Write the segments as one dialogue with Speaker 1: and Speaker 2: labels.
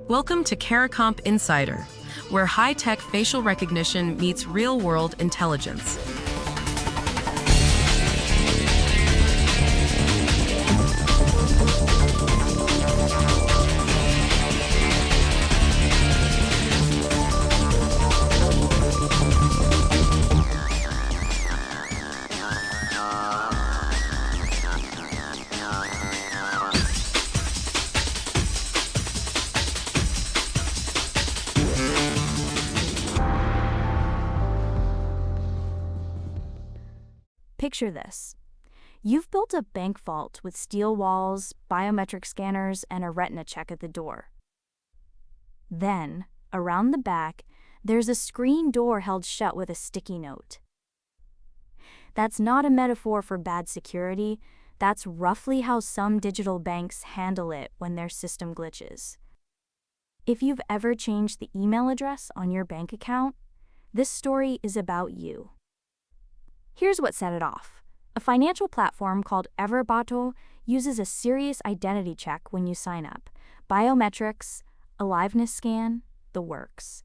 Speaker 1: Welcome to Caracomp Insider, where high-tech facial recognition meets real-world intelligence.
Speaker 2: Picture this. You've built a bank vault with steel walls, biometric scanners, and a retina check at the door. Then, around the back, there's a screen door held shut with a sticky note. That's not a metaphor for bad security. That's roughly how some digital banks handle it when their system glitches. If you've ever changed the email address on your bank account, this story is about you. Here's what set it off. A financial platform called Everbato uses a serious identity check when you sign up. Biometrics, a liveness scan, the works.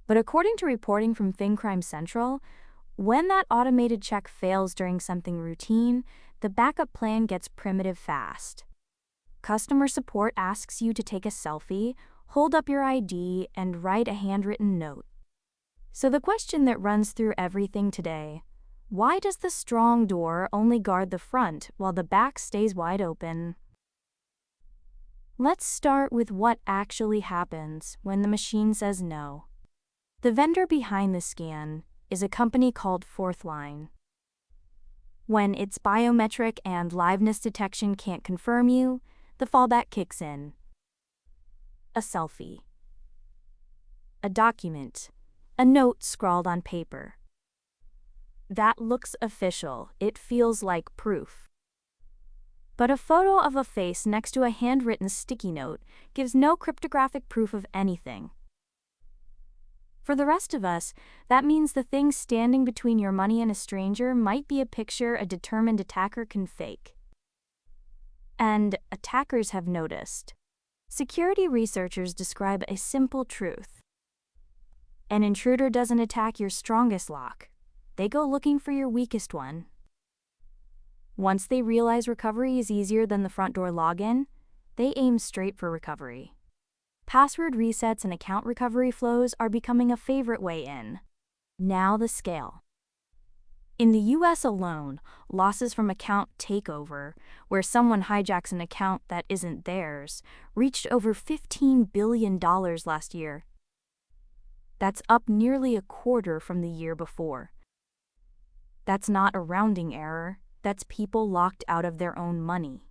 Speaker 2: But according to reporting from FinCrime Central, when that automated check fails during something routine, the backup plan gets primitive fast. Customer support asks you to take a selfie, hold up your ID, and write a handwritten note. So the question that runs through everything today: why does the strong door only guard the front while the back stays wide open? Let's start with what actually happens when the machine says no. The vendor behind the scan is a company called Fourthline. When its biometric and liveness detection can't confirm you, the fallback kicks in. A selfie. A document. A note scrawled on paper. That looks official. It feels like proof. But a photo of a face next to a handwritten sticky note gives no cryptographic proof of anything. For the rest of us, that means the thing standing between your money and a stranger might be a picture a determined attacker can fake. And attackers have noticed. Security researchers describe a simple truth. An intruder doesn't attack your strongest lock. They go looking for your weakest one. Once they realize recovery is easier than the front door login, they aim straight for recovery. Password resets and account recovery flows are becoming a favorite way in. Now the scale. In the US alone, losses from account takeover, where someone hijacks an account that isn't theirs, reached over $15 billion last year. That's up nearly a quarter from the year before. That's not a rounding error, that's people locked out of their own money.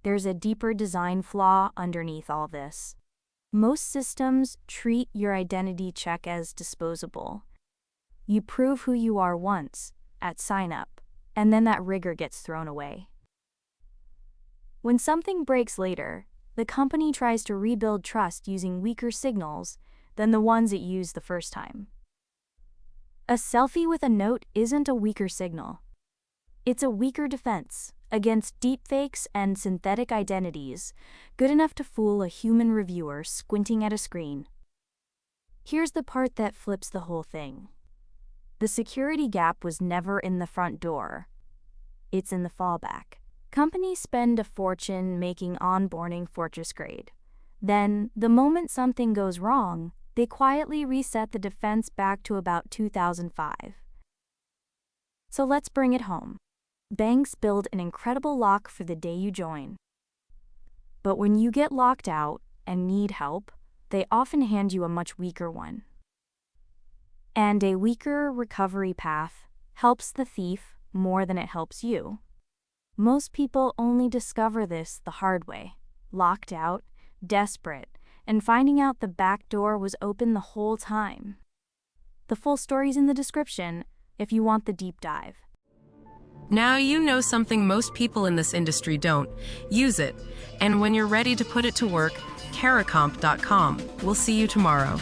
Speaker 2: There's a deeper design flaw underneath all this. Most systems treat your identity check as disposable. You prove who you are once, at sign-up, and then that rigor gets thrown away. When something breaks later, the company tries to rebuild trust using weaker signals than the ones it used the first time. A selfie with a note isn't a weaker signal. It's a weaker defense against deepfakes and synthetic identities, good enough to fool a human reviewer squinting at a screen. Here's the part that flips the whole thing. The security gap was never in the front door. It's in the fallback. Companies spend a fortune making onboarding fortress grade. Then, the moment something goes wrong, they quietly reset the defense back to about 2005. So let's bring it home. Banks build an incredible lock for the day you join. But when you get locked out and need help, they often hand you a much weaker one. And a weaker recovery path helps the thief more than it helps you. Most people only discover this the hard way, locked out, desperate, and finding out the back door was open the whole time. The full story's in the description if you want the deep dive.
Speaker 1: Now you know something most people in this industry don't. Use it. And when you're ready to put it to work, caracomp.com. We'll see you tomorrow.